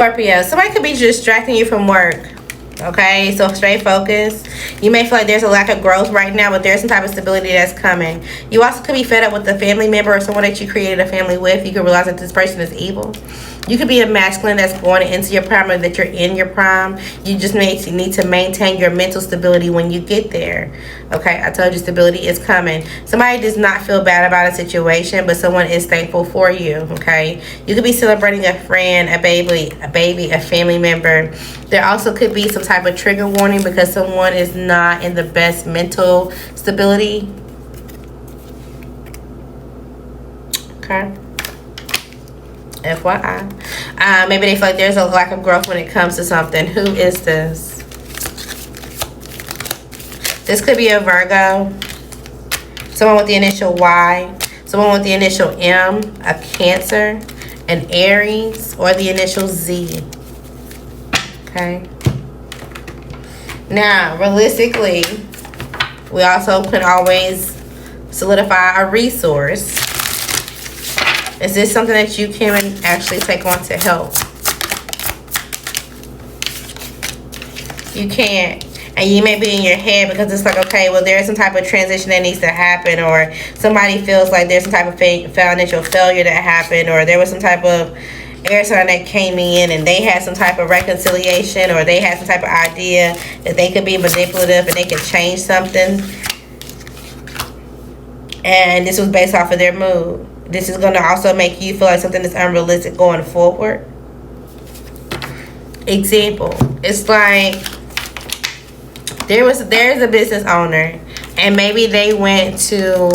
Scorpio, somebody could be distracting you from work. Okay, so stay focused. You may feel like there's a lack of growth right now, but there's some type of stability that's coming. You also could be fed up with a family member or someone that you created a family with. You could realize that this person is evil. You could be a masculine that's going into your prime, or that you're in your prime. You just need to maintain your mental stability when you get there. Okay, I told you stability is coming. Somebody does not feel bad about a situation, but someone is thankful for you. Okay, you could be celebrating a friend, a baby, a family member. There also could be some type of trigger warning because someone is not in the best mental stability. Okay. FYI. Maybe they feel like there's a lack of growth when it comes to something. Who is this? This could be a Virgo. Someone with the initial Y. Someone with the initial M. A Cancer. An Aries. Or the initial Z. Okay. Now, realistically, we also can always solidify a resource. Is this something that you can actually take on to help? You can't. And you may be in your head because it's like, okay, well, there's some type of transition that needs to happen, or somebody feels like there's some type of financial failure that happened, or there was some type of air sign that came in and they had some type of reconciliation, or they had some type of idea that they could be manipulative and they could change something. And this was based off of their mood. This is going to also make you feel like something is unrealistic going forward. Example, it's like there's a business owner, and maybe they went to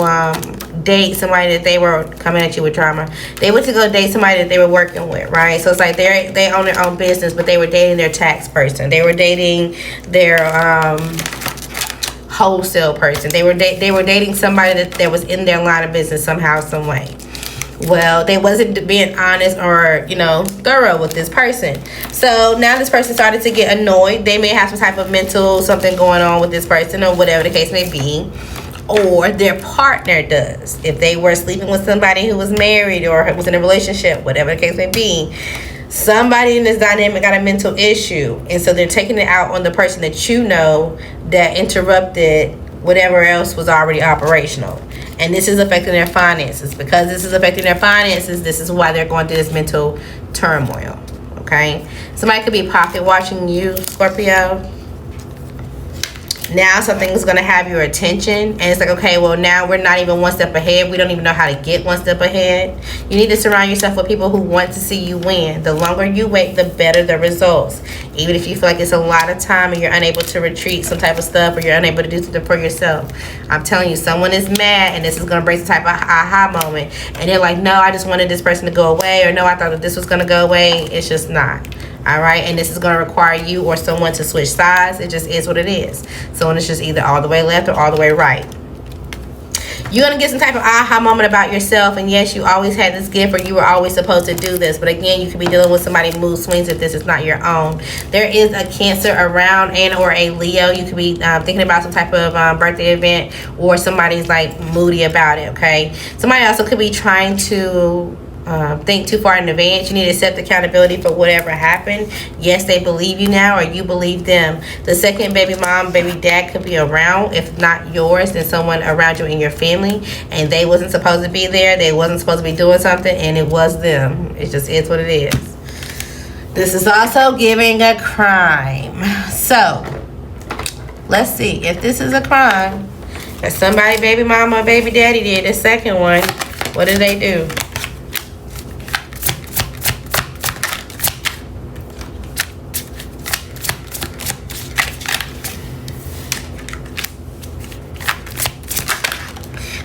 date somebody that they were coming at you with drama. They went to go date somebody that they were working with, right? So it's like they own their own business, but they were dating their tax person. They were dating their wholesale person. They were dating somebody that was in their line of business somehow, some way. Well, they wasn't being honest or, thorough with this person. So now this person started to get annoyed. They may have some type of mental something going on with this person, or whatever the case may be. Or their partner does. If they were sleeping with somebody who was married or was in a relationship, whatever the case may be, somebody in this dynamic got a mental issue. And so they're taking it out on the person that that interrupted whatever else was already operational. And this is affecting their finances. Because this is affecting their finances, this is why they're going through this mental turmoil. Okay? Somebody could be pocket watching you, Scorpio. Now something's going to have your attention, and it's like, okay, well, now we're not even one step ahead. We don't even know how to get one step ahead. You need to surround yourself with people who want to see you win. The longer you wait, the better the results. Even if you feel like it's a lot of time and you're unable to retreat some type of stuff, or you're unable to do something for yourself, I'm telling you, someone is mad, and this is going to bring some type of aha moment, and they're like, no, I just wanted this person to go away, or no, I thought that this was going to go away. It's just not. All right, and this is going to require you or someone to switch sides. It just is what it is. Someone is just either all the way left or all the way right. You're going to get some type of aha moment about yourself, and yes, you always had this gift, or you were always supposed to do this. But again, you could be dealing with somebody's mood swings if this is not your own. There is a Cancer around, and or a Leo. You could be thinking about some type of birthday event, or somebody's like moody about it. Okay, somebody also could be trying to think too far in advance. You need to accept accountability for whatever happened. Yes, they believe you now, or you believe them. The second baby mom, baby dad could be around. If not yours, then someone around you in your family, and they wasn't supposed to be there. They wasn't supposed to be doing something, and it was them. It just is what it is. This is also giving a crime. So let's see if this is a crime that somebody, baby mama or baby daddy, did. The second one, what did they do?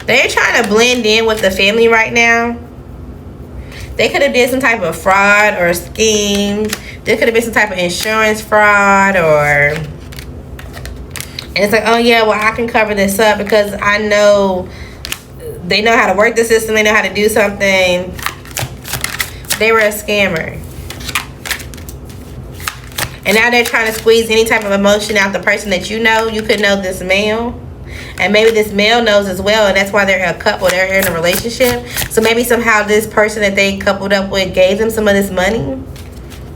They're trying to blend in with the family right now. They could have did some type of fraud or scheme. There could have been some type of insurance fraud, and it's like, oh yeah, well, I can cover this up because I know they know how to work the system. They know how to do something. They were a scammer. And now they're trying to squeeze any type of emotion out the person that you know. You could know this male. And maybe this male knows as well, and that's why they're a couple. They're in a relationship. So maybe somehow this person that they coupled up with gave them some of this money.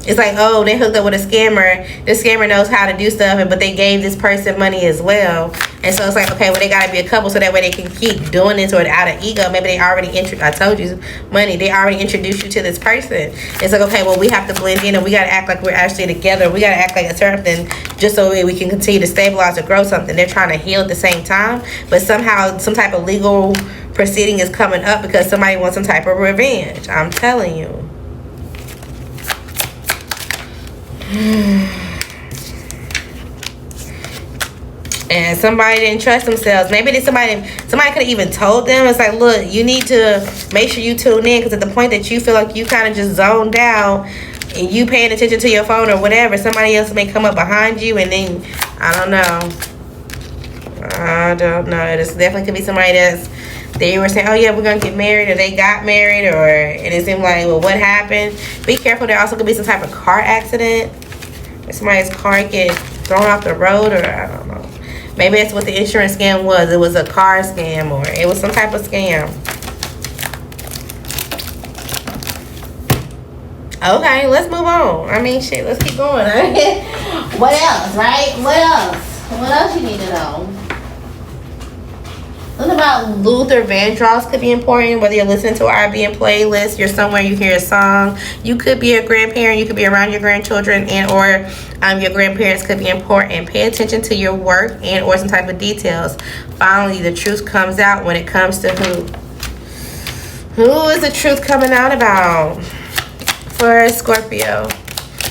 It's like, oh, they hooked up with a scammer. The scammer knows how to do stuff, but they gave this person money as well. And so it's like, okay, well, they got to be a couple so that way they can keep doing this, or out of ego. Maybe they already, I told you, money. They already introduced you to this person. It's like, okay, well, we have to blend in and we got to act like we're actually together. We got to act like a certain just so we can continue to stabilize or grow something. They're trying to heal at the same time, but somehow some type of legal proceeding is coming up because somebody wants some type of revenge. I'm telling you. And somebody didn't trust themselves. Maybe somebody could have even told them. It's like, look, you need to make sure you tune in, because at the point that you feel like you kind of just zoned out and you paying attention to your phone or whatever, somebody else may come up behind you, and then I don't know. This definitely could be somebody that's, they were saying, oh yeah, we're gonna get married, or they got married, and it seemed like, well, what happened? Be careful. There also could be some type of car accident. Somebody's car get thrown off the road, or I don't know. Maybe that's what the insurance scam was. It was a car scam, or it was some type of scam. Okay, let's move on. I mean, shit, let's keep going. What else, right? What else? What else you need to know? Something about Luther Vandross could be important, whether you're listening to our being playlist, you're somewhere, you hear a song. You could be a grandparent, you could be around your grandchildren, and or your grandparents could be important. Pay attention to your work and or some type of details. Finally, the truth comes out when it comes to who. Who is the truth coming out about for Scorpio?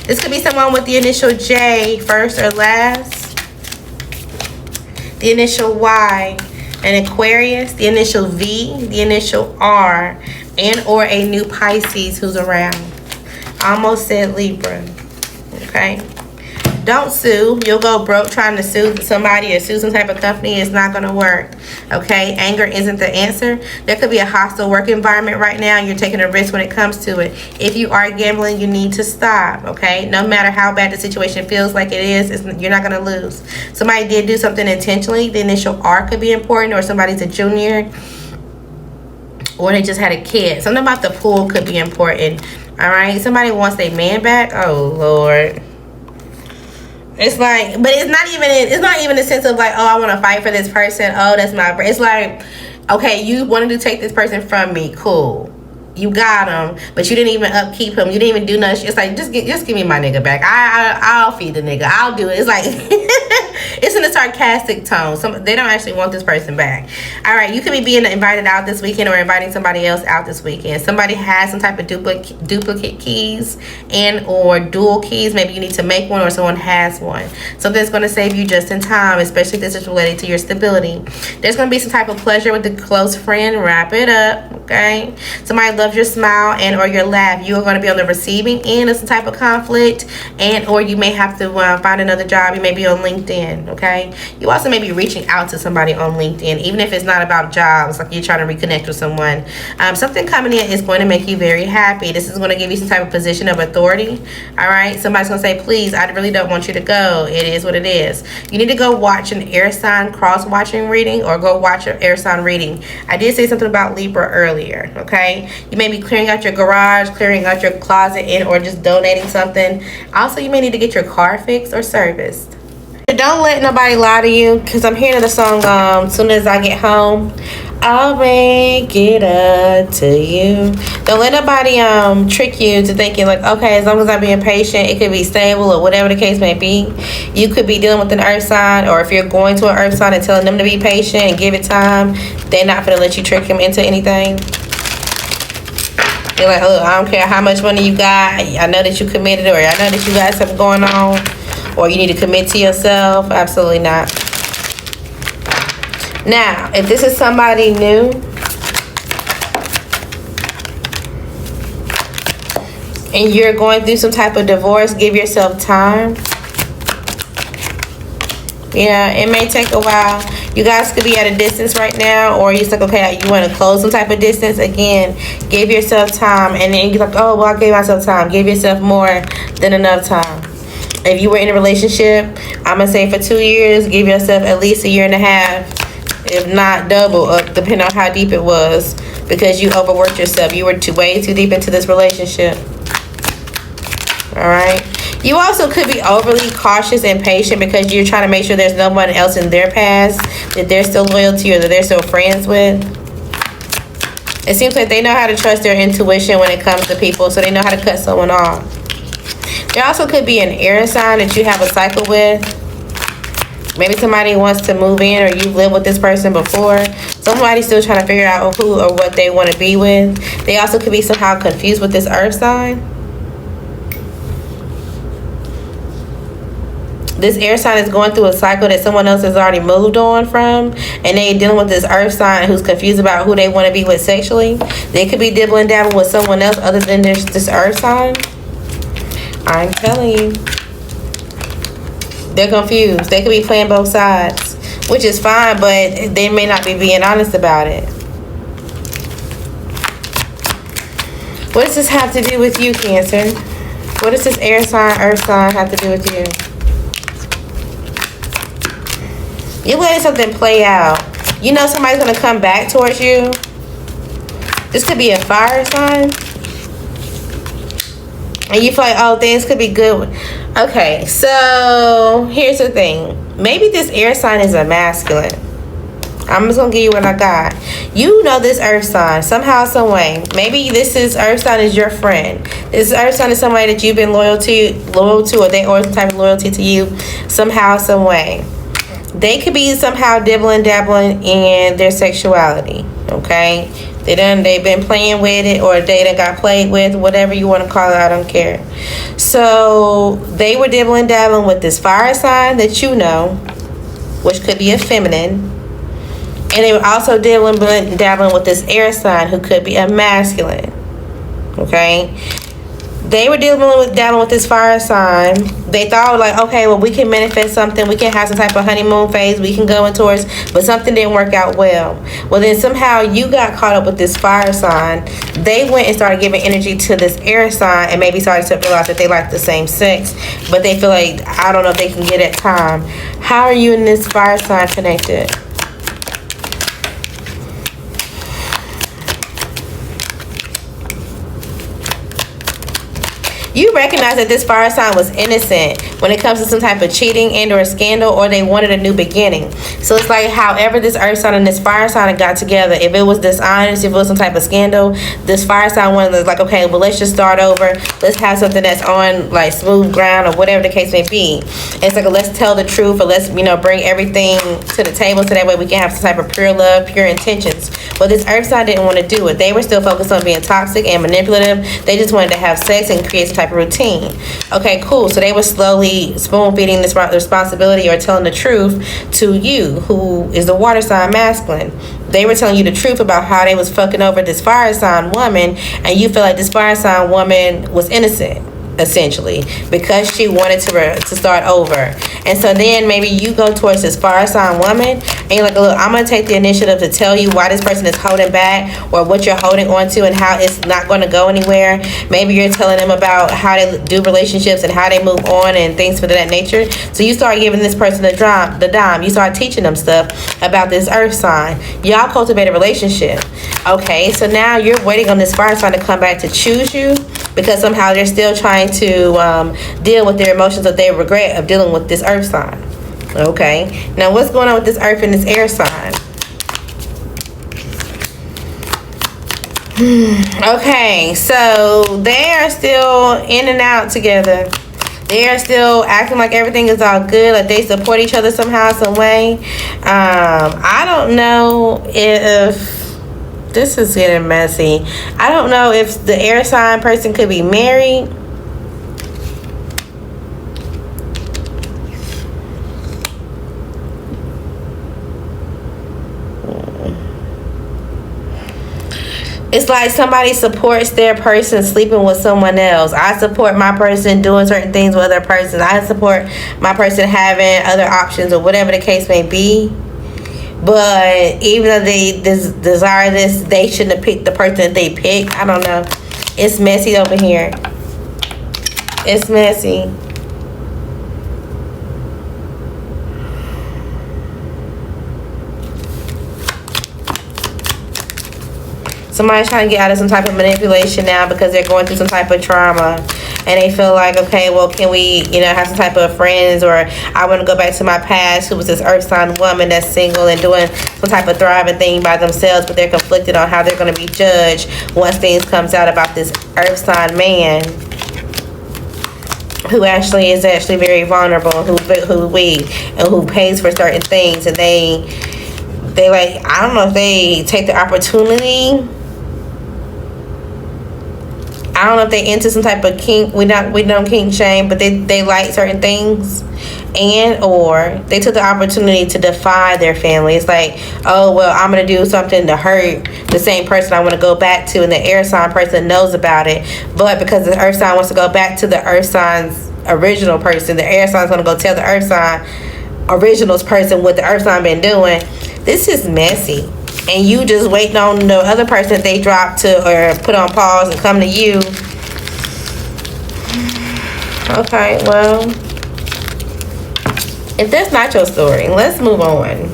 This could be someone with the initial J, first or last. The initial Y. An Aquarius, the initial V, the initial R, and or a new Pisces who's around. Almost said Libra. Okay? Don't sue. You'll go broke trying to sue somebody or sue some type of company. It's not going to work. Okay? Anger isn't the answer. There could be a hostile work environment right now, and you're taking a risk when it comes to it. If you are gambling, you need to stop. Okay? No matter how bad the situation feels like it is, you're not going to lose. Somebody did do something intentionally. The initial R could be important, or somebody's a junior, or they just had a kid. Something about the pool could be important. All right? Somebody wants their man back. Oh, Lord. It's like, but it's not even a sense of like, oh, I want to fight for this person. Oh, that's my, it's like, okay, you wanted to take this person from me. Cool. You got him, but you didn't even upkeep him. You didn't even do nothing. It's like, just give me my nigga back. I'll feed the nigga. I'll do it. It's like, it's in a sarcastic tone. They don't actually want this person back. All right, you could be being invited out this weekend, or inviting somebody else out this weekend. Somebody has some type of duplicate keys and or dual keys. Maybe you need to make one, or someone has one. Something's going to save you just in time, especially if this is related to your stability. There's going to be some type of pleasure with a close friend. Wrap it up, okay? Somebody loves your smile and or your laugh. You are going to be on the receiving end of some type of conflict, and or you may have to find another job. You may be on LinkedIn, okay? You also may be reaching out to somebody on LinkedIn, even if it's not about jobs, like you're trying to reconnect with someone. Something coming in is going to make you very happy. This is going to give you some type of position of authority. All right, somebody's going to say, please, I really don't want you to go. It is what it is. You need to go watch an air sign cross-watching reading, or go watch an air sign reading. I did say something about Libra earlier, okay? You may be clearing out your garage, clearing out your closet, and or just donating something. Also, you may need to get your car fixed or serviced. Don't let nobody lie to you, because I'm hearing the song, Soon As I Get Home, I'll make it up to you. Don't let nobody trick you to thinking like, okay, as long as I'm being patient, it could be stable, or whatever the case may be. You could be dealing with an earth sign, or if you're going to an earth sign and telling them to be patient and give it time, they're not going to let you trick them into anything. You're like, oh, I don't care how much money you got. I know that you committed, or I know that you got something going on, or you need to commit to yourself. Absolutely not. Now, if this is somebody new, and you're going through some type of divorce, give yourself time. Yeah, it may take a while. You guys could be at a distance right now, or you're like, okay, you want to close some type of distance. Again, give yourself time. And then you're like, oh, well, I gave myself time. Give yourself more than enough time. If you were in a relationship, I'm going to say for 2 years, give yourself at least 1.5 years, if not double, depending on how deep it was, because you overworked yourself. You were way too deep into this relationship. All right. You also could be overly cautious and patient because you're trying to make sure there's no one else in their past that they're still loyal to or that they're still friends with. It seems like they know how to trust their intuition when it comes to people, so they know how to cut someone off. There also could be an air sign that you have a cycle with. Maybe somebody wants to move in, or you've lived with this person before. Somebody's still trying to figure out who or what they want to be with. They also could be somehow confused with this earth sign. This air sign is going through a cycle that someone else has already moved on from, and they're dealing with this earth sign who's confused about who they want to be with sexually. They could be dibbling dabbling with someone else other than this earth sign. I'm telling you. They're confused. They could be playing both sides, which is fine, but they may not be being honest about it. What does this have to do with you, Cancer? What does this air sign, earth sign have to do with you? You're letting something play out. You know somebody's going to come back towards you. This could be a fire sign. And you feel like, oh, things could be good. Okay, so here's the thing. Maybe this air sign is a masculine. I'm just going to give you what I got. You know this earth sign somehow, some way. Maybe this earth sign is your friend. This earth sign is somebody that you've been loyal to, or they owe some type of loyalty to you somehow, some way. They could be somehow dibbling, dabbling in their sexuality, okay? They've been playing with it, or they done got played with, whatever you want to call it, I don't care. So they were dibbling, dabbling with this fire sign that you know, which could be a feminine. And they were also dibbling, dabbling with this air sign who could be a masculine, okay? They were dabbling with this fire sign. They thought, like, okay, well, we can manifest something. We can have some type of honeymoon phase. We can go in towards, but something didn't work out well. Well, then somehow you got caught up with this fire sign. They went and started giving energy to this air sign, and maybe started to realize that they like the same sex, but they feel like, I don't know if they can get it time. How are you and this fire sign connected? You recognize that this fire sign was innocent when it comes to some type of cheating and or a scandal, or they wanted a new beginning. So it's like, however this earth sign and this fire sign got together, if it was dishonest, if it was some type of scandal, this fire sign wanted, like, okay, well, let's just start over. Let's have something that's on, like, smooth ground, or whatever the case may be. It's like, let's tell the truth, or let's, bring everything to the table so that way we can have some type of pure love, pure intentions. But this earth sign didn't want to do it. They were still focused on being toxic and manipulative. They just wanted to have sex and create some type of routine. Okay, cool. So they were slowly spoon feeding this responsibility, or telling the truth to you, who is the water sign masculine. They were telling you the truth about how they was fucking over this fire sign woman, and you feel like this fire sign woman was innocent, essentially, because she wanted to start over. And so then maybe you go towards this fire sign woman, and you're like, look, I'm going to take the initiative to tell you why this person is holding back, or what you're holding on to, and how it's not going to go anywhere. Maybe you're telling them about how they do relationships and how they move on and things of that nature. So you start giving this person the dime. You start teaching them stuff about this earth sign. Y'all cultivate a relationship. Okay, so now you're waiting on this fire sign to come back to choose you, because somehow they're still trying to deal with their emotions of their regret of dealing with this earth sign. Okay, now what's going on with this earth and this air sign? Okay, so they are still in and out together. They are still acting like everything is all good, like they support each other somehow, some way. I don't know if this is getting messy. I don't know if the air sign person could be married. It's like somebody supports their person sleeping with someone else. I support my person doing certain things with other persons. I support my person having other options, or whatever the case may be. But even though they desire this, they shouldn't have picked the person that they picked. I don't know. It's messy over here. It's messy. Somebody's trying to get out of some type of manipulation now because they're going through some type of trauma. and they feel like, okay, well, can we, have some type of friends, or I want to go back to my past, who was this earth sign woman that's single and doing some type of thriving thing by themselves, but they're conflicted on how they're going to be judged once things comes out about this earth sign man who is actually very vulnerable, who weak, and who pays for certain things, and they like, I don't know if they take the opportunity. I don't know if they into some type of kink. We don't kink shame, but they like certain things, or they took the opportunity to defy their family. It's like, oh well, I'm gonna do something to hurt the same person I want to go back to, and the air sign person knows about it, but because the earth sign wants to go back to the earth sign's original person, the air sign's gonna go tell the earth sign originals person what the earth sign been doing. This is messy. And you just waiting on the other person that they drop to or put on pause and come to you. Okay, well, if that's not your story, let's move on.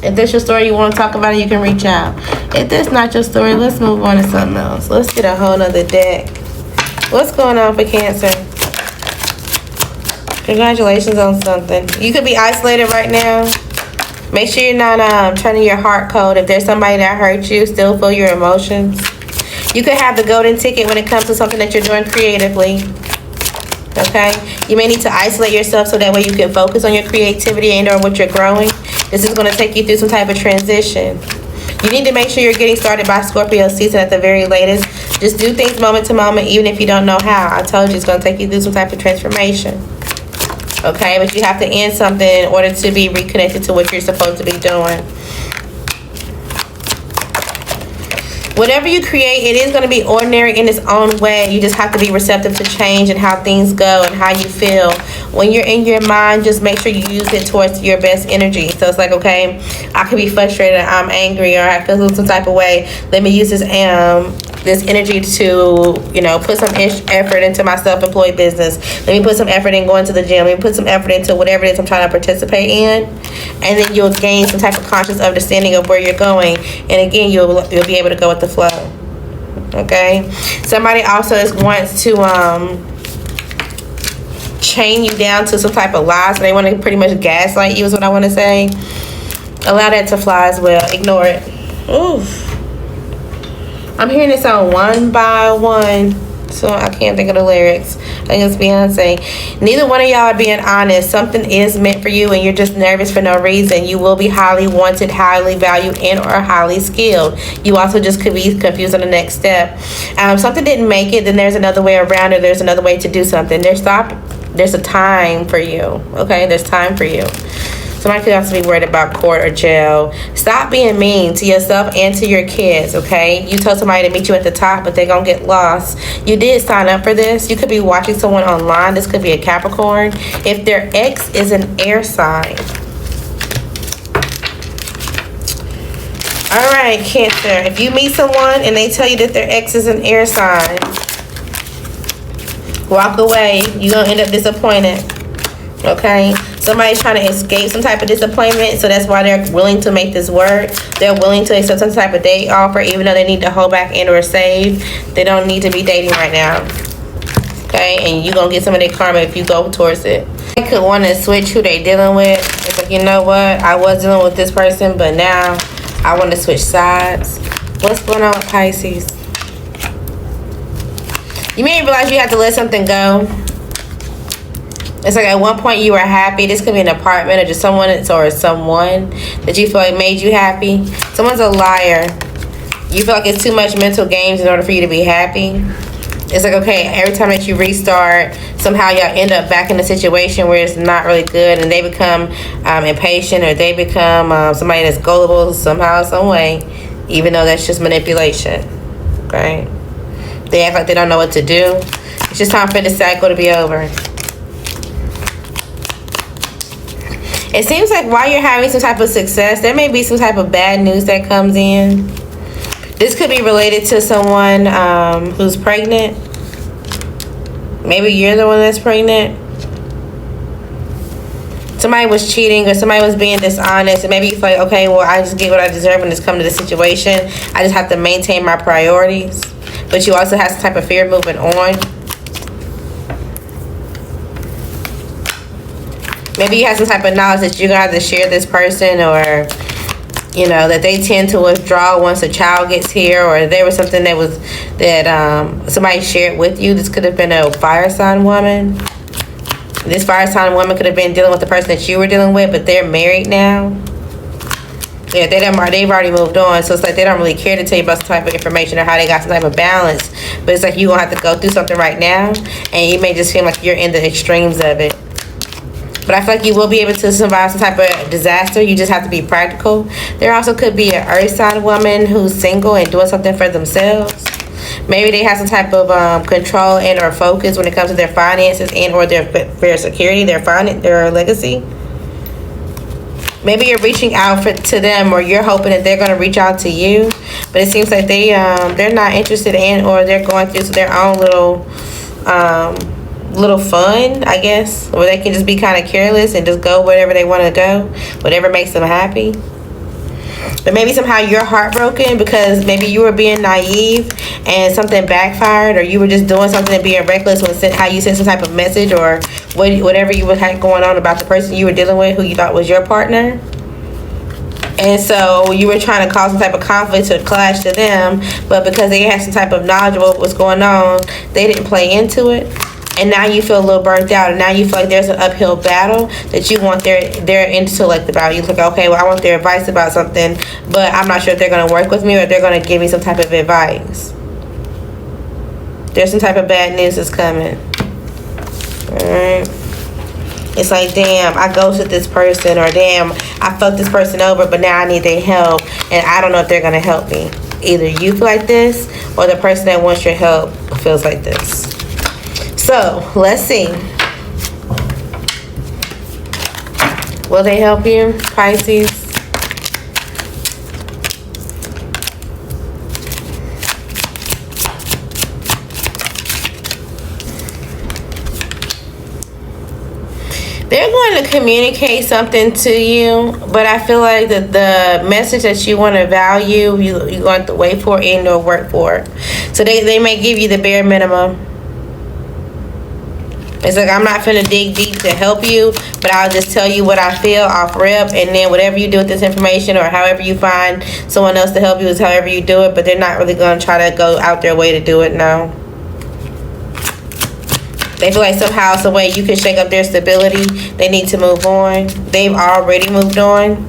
If that's your story, you want to talk about it, you can reach out. If that's not your story, let's move on to something else. Let's get a whole nother deck. What's going on for Cancer? Congratulations on something. You could be isolated right now. Make sure you're not turning your heart cold. If there's somebody that hurt you, still feel your emotions. You could have the golden ticket when it comes to something that you're doing creatively. Okay? You may need to isolate yourself so that way you can focus on your creativity and or what you're growing. This is going to take you through some type of transition. You need to make sure you're getting started by Scorpio season at the very latest. Just do things moment to moment, even if you don't know how. I told you it's going to take you through some type of transformation. Okay, but you have to end something in order to be reconnected to what you're supposed to be doing. Whatever you create, it is going to be ordinary in its own way. You just have to be receptive to change and how things go and how you feel. When you're in your mind, just make sure you use it towards your best energy. So it's like, okay, I could be frustrated, I'm angry, or I feel some type of way. Let me use this energy to, put some effort into my self-employed business. Let me put some effort in going to the gym. Let me put some effort into whatever it is I'm trying to participate in. And then you'll gain some type of conscious understanding of where you're going. And again, you'll be able to go with the flow. Okay? Somebody also wants to chain you down to some type of lies. So they want to pretty much gaslight you is what I want to say. Allow that to fly as well. Ignore it. Oof. I'm hearing this on One by One, so I can't think of the lyrics. I think it's Beyonce. Neither one of y'all are being honest. Something is meant for you and you're just nervous for no reason. You will be highly wanted, highly valued, and or highly skilled. You also just could be confused on the next step. Something didn't make it, then there's another way around it. There's another way to do something. There's a time for you. Okay, there's time for you. Somebody could also be worried about court or jail. Stop being mean to yourself and to your kids, okay? You told somebody to meet you at the top, but they're going to get lost. You did sign up for this. You could be watching someone online. This could be a Capricorn. If their ex is an air sign. All right, Cancer. If you meet someone and they tell you that their ex is an air sign, walk away. You're going to end up disappointed. Okay, somebody's trying to escape some type of disappointment, so that's why they're willing to make this work. They're willing to accept some type of date offer, even though they need to hold back and or save. They don't need to be dating right now. Okay, and you're gonna get some of their karma if you go towards it. They could want to switch who they're dealing with. It's like, you know what, I was dealing with this person, but now I want to switch sides. What's going on with Pisces? You may realize you have to let something go. It's like at one point you were happy. This could be an apartment or just someone that you feel like made you happy. Someone's a liar. You feel like it's too much mental games in order for you to be happy. It's like, okay, every time that you restart, somehow y'all end up back in a situation where it's not really good, and they become impatient, or they become somebody that's gullible somehow, some way, even though that's just manipulation. Okay? They act like they don't know what to do. It's just time for this cycle to be over. It seems like while you're having some type of success, there may be some type of bad news that comes in. This could be related to someone who's pregnant. Maybe you're the one that's pregnant. Somebody was cheating or somebody was being dishonest, and maybe you feel like, okay, well, I just get what I deserve when it's come to this situation. I just have to maintain my priorities. But you also have some type of fear moving on. Maybe you have some type of knowledge that you're going to have to share this person, or, you know, that they tend to withdraw once a child gets here, or there was something that somebody shared with you. This could have been a fire sign woman. This fire sign woman could have been dealing with the person that you were dealing with, but they're married now. Yeah, they've already moved on, so it's like they don't really care to tell you about some type of information or how they got some type of balance. But it's like you're going to have to go through something right now, and you may just feel like you're in the extremes of it. But I feel like you will be able to survive some type of disaster. You just have to be practical. There also could be an earth sign woman who's single and doing something for themselves. Maybe they have some type of control and or focus when it comes to their finances and or their security, their legacy. Maybe you're reaching out to them, or you're hoping that they're going to reach out to you. But it seems like they're not interested in, or they're going through their own little fun, I guess, where they can just be kind of careless and just go wherever they want to go, whatever makes them happy. But maybe somehow you're heartbroken because maybe you were being naive and something backfired, or you were just doing something and being reckless when how you sent some type of message, or whatever you had going on about the person you were dealing with who you thought was your partner. And so you were trying to cause some type of conflict or clash to them, but because they had some type of knowledge of what was going on, they didn't play into it. And now you feel a little burnt out, and now you feel like there's an uphill battle that you want their intellect about. You're like, okay, well, I want their advice about something, but I'm not sure if they're going to work with me or if they're going to give me some type of advice. There's some type of bad news that's coming. Alright. It's like, damn, I ghosted this person, or damn, I fucked this person over, but now I need their help, and I don't know if they're going to help me. Either you feel like this, or the person that wants your help feels like this. So, let's see. Will they help you, Pisces? They're going to communicate something to you, but I feel like the message that you want to value, you're going to wait for and or work for. So they may give you the bare minimum. It's like, I'm not finna dig deep to help you, but I'll just tell you what I feel off rip, and then whatever you do with this information, or however you find someone else to help you, is however you do it. But they're not really going to try to go out their way to do it now. They feel like somehow, some way you can shake up their stability. They need to move on. They've already moved on.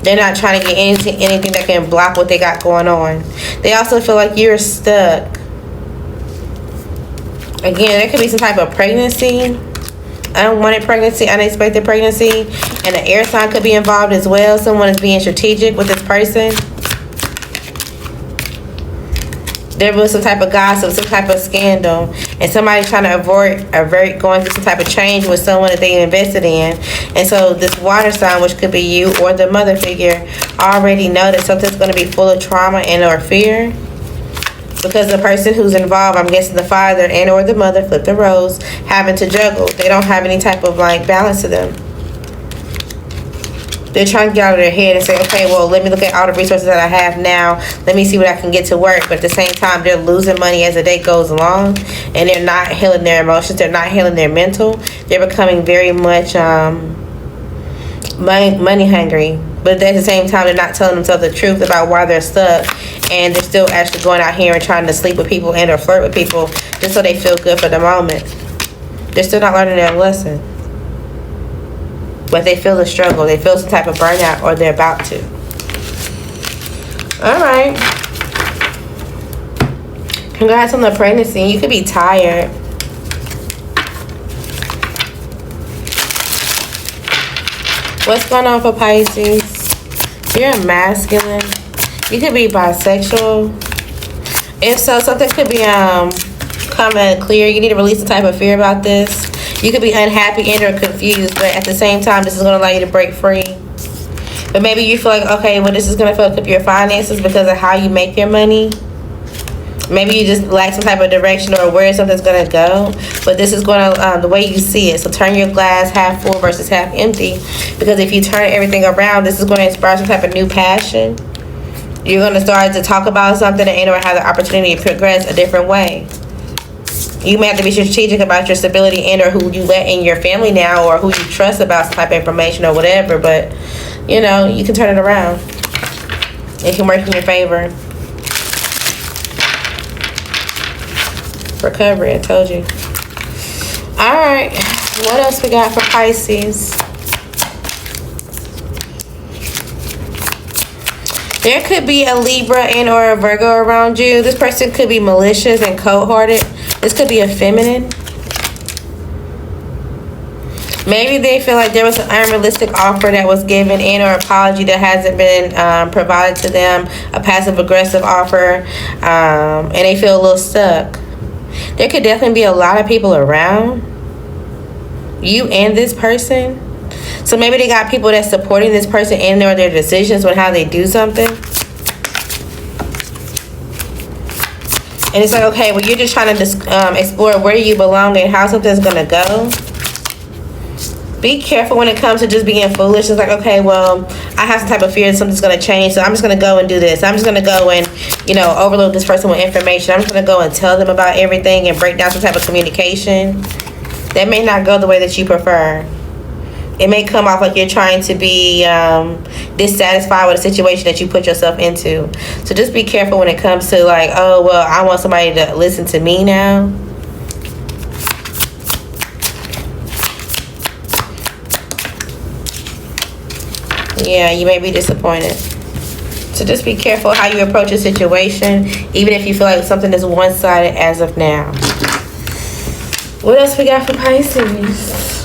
They're not trying to get anything that can block what they got going on. They also feel like you're stuck. Again, there could be some type of pregnancy, unwanted pregnancy, unexpected pregnancy, and an air sign could be involved as well. Someone is being strategic with this person. There was some type of gossip, some type of scandal, and somebody's trying to avert going through some type of change with someone that they invested in. And so this water sign, which could be you or the mother figure, already know that something's going to be full of trauma and or fear. Because the person who's involved, I'm guessing the father and or the mother, flip the roles, having to juggle. They don't have any type of like balance to them. They're trying to get out of their head and say, okay, well, let me look at all the resources that I have now. Let me see what I can get to work. But at the same time, they're losing money as the day goes along, and they're not healing their emotions. They're not healing their mental. They're becoming very much money hungry. But at the same time, they're not telling themselves the truth about why they're stuck. And they're still actually going out here and trying to sleep with people and or flirt with people just so they feel good for the moment. They're still not learning their lesson. But they feel the struggle. They feel some type of burnout, or they're about to. Alright. Congrats on the pregnancy. You could be tired. What's going on for Pisces? You're masculine. You could be bisexual. If so, something could be coming clear. You need to release some type of fear about this. You could be unhappy and or confused, but at the same time, this is going to allow you to break free. But maybe you feel like, okay, well, this is going to fuck up your finances because of how you make your money. Maybe you just lack some type of direction or where something's going to go. But this is going to, the way you see it. So turn your glass half full versus half empty. Because if you turn everything around, this is going to inspire some type of new passion. You're going to start to talk about something and or have the opportunity to progress a different way. You may have to be strategic about your stability and or who you let in your family now, or who you trust about some type of information or whatever. But, you know, you can turn it around. It can work in your favor. Recovery, I told you. Alright, what else we got for Pisces? There could be a Libra and or a Virgo around you. This person could be malicious and cold-hearted. This could be a feminine. Maybe they feel like there was an unrealistic offer that was given and or apology that hasn't been provided to them. A passive-aggressive offer. And they feel a little stuck. There could definitely be a lot of people around you and this person. So maybe they got people that's supporting this person in their decisions on how they do something. And it's like, okay, well, you're just trying to explore where you belong and how something's going to go. Be careful when it comes to just being foolish. It's like, okay, well, I have some type of fear that something's going to change, so I'm just going to go and do this. I'm just going to go and, you know, overload this person with information. I'm just going to go and tell them about everything and break down some type of communication. That may not go the way that you prefer. It may come off like you're trying to be dissatisfied with a situation that you put yourself into. So just be careful when it comes to like, oh, well, I want somebody to listen to me now. Yeah, you may be disappointed. So just be careful how you approach a situation, even if you feel like something is one-sided as of now. What else we got for Pisces?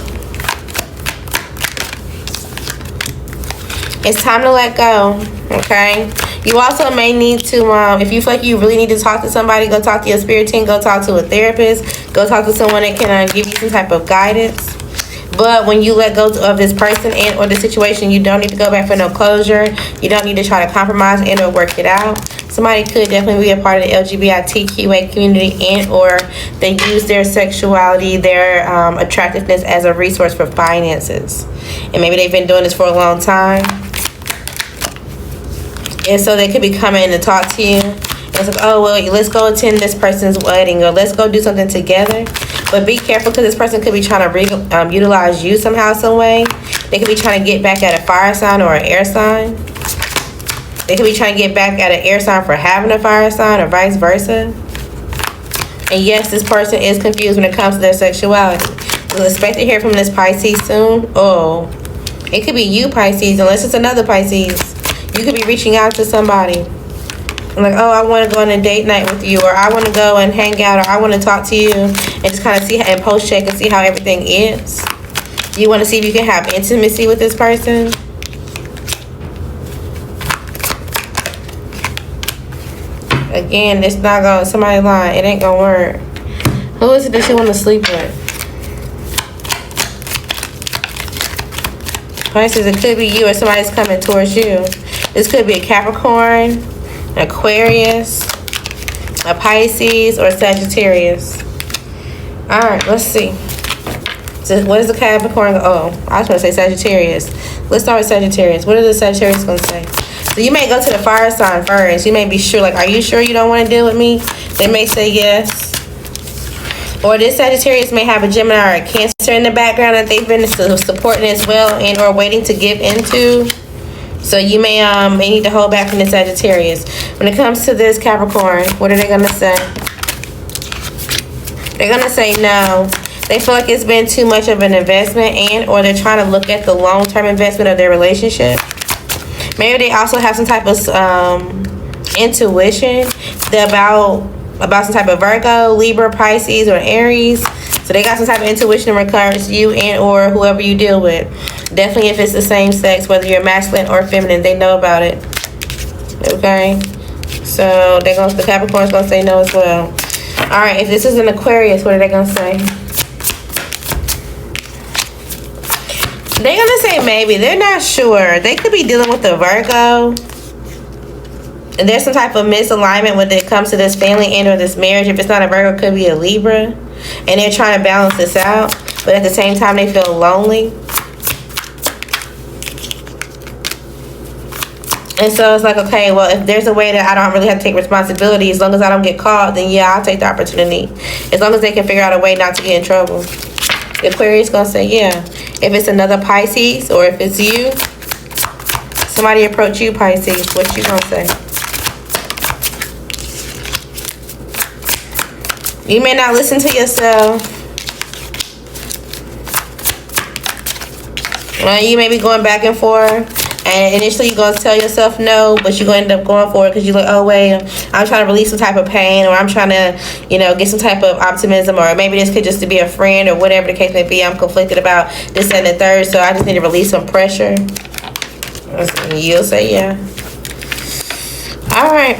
It's time to let go, okay? You also may need to, if you feel like you really need to talk to somebody, go talk to your spirit team, go talk to a therapist, go talk to someone that can give you some type of guidance. But when you let go of this person and or the situation, you don't need to go back for no closure. You don't need to try to compromise and or work it out. Somebody could definitely be a part of the LGBTQA community and or they use their sexuality, their attractiveness as a resource for finances. And maybe they've been doing this for a long time. And so they could be coming to talk to you. And it's like, oh, well, let's go attend this person's wedding or let's go do something together. But be careful because this person could be trying to utilize you somehow, some way. They could be trying to get back at a fire sign or an air sign. They could be trying to get back at an air sign for having a fire sign or vice versa. And yes, this person is confused when it comes to their sexuality. We'll expect to hear from this Pisces soon. Oh, it could be you, Pisces, unless it's another Pisces. You could be reaching out to somebody. Like, oh, I want to go on a date night with you, or I want to go and hang out, or I want to talk to you and just kind of see and post check and see how everything is. You want to see if you can have intimacy with this person. Again, it's not going to, somebody lying, it ain't going to work. Who is it that you want to sleep with? Pisces, it could be you or somebody's coming towards you. This could be a Capricorn, Aquarius, a Pisces, or Sagittarius. Alright, let's see. So what is the Capricorn? Oh, I was going to say Sagittarius. Let's start with Sagittarius. What is the Sagittarius going to say? So you may go to the fire sign first. You may be sure, like, are you sure you don't want to deal with me? They may say yes. Or this Sagittarius may have a Gemini or a Cancer in the background that they've been supporting as well and or waiting to give into. So you may need to hold back from the Sagittarius. When it comes to this Capricorn, what are they going to say? They're going to say no. They feel like it's been too much of an investment and or they're trying to look at the long-term investment of their relationship. Maybe they also have some type of intuition about some type of Virgo, Libra, Pisces, or Aries. So they got some type of intuition in regards to you and or whoever you deal with. Definitely if it's the same sex, whether you're masculine or feminine, they know about it. Okay? So the Capricorn's going to say no as well. Alright, if this is an Aquarius, what are they going to say? They're going to say maybe. They're not sure. They could be dealing with a Virgo. And there's some type of misalignment when it comes to this family and or this marriage. If it's not a Virgo, it could be a Libra. And they're trying to balance this out. But at the same time, they feel lonely. And so it's like, okay, well, if there's a way that I don't really have to take responsibility, as long as I don't get caught, then yeah, I'll take the opportunity. As long as they can figure out a way not to get in trouble. The Aquarius gonna say, yeah. If it's another Pisces, or if it's you, somebody approach you, Pisces, what you gonna say? You may not listen to yourself. You may be going back and forth. And initially you're going to tell yourself no, but you're going to end up going for it because you're like, oh, wait, I'm trying to release some type of pain, or I'm trying to, you know, get some type of optimism, or maybe this could just be a friend, or whatever the case may be. I'm conflicted about this and the third, so I just need to release some pressure. You'll say yeah. All right.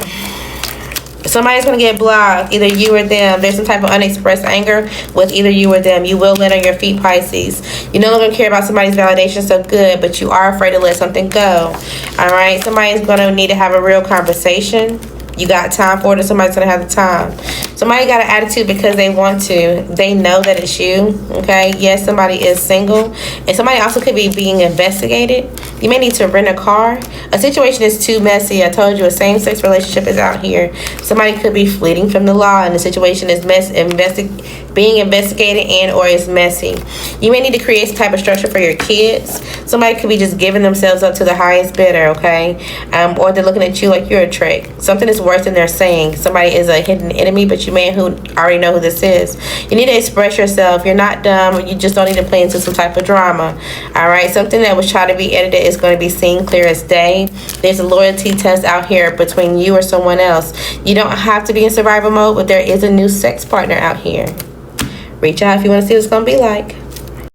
Somebody's going to get blocked, either you or them. There's some type of unexpressed anger with either you or them. You will land on your feet, Pisces. You no longer care about somebody's validation so good, but you are afraid to let something go. All right? Somebody's going to need to have a real conversation. You got time for it, or somebody's going to have the time. Somebody got an attitude because they want to. They know that it's you, okay? Yes, somebody is single. And somebody also could be being investigated. You may need to rent a car. A situation is too messy. I told you a same-sex relationship is out here. Somebody could be fleeing from the law, and the situation is being investigated and or is messy. You may need to create some type of structure for your kids. Somebody could be just giving themselves up to the highest bidder, okay? Or they're looking at you like you're a trick. Something is worse than they're saying. Somebody is a hidden enemy, but you may already know who this is. You need to express yourself. You're not dumb, or you just don't need to play into some type of drama. All right? Something that was trying to be edited is going to be seen clear as day. There's a loyalty test out here between you or someone else. You don't have to be in survival mode, but there is a new sex partner out here. Reach out if you want to see what it's going to be like.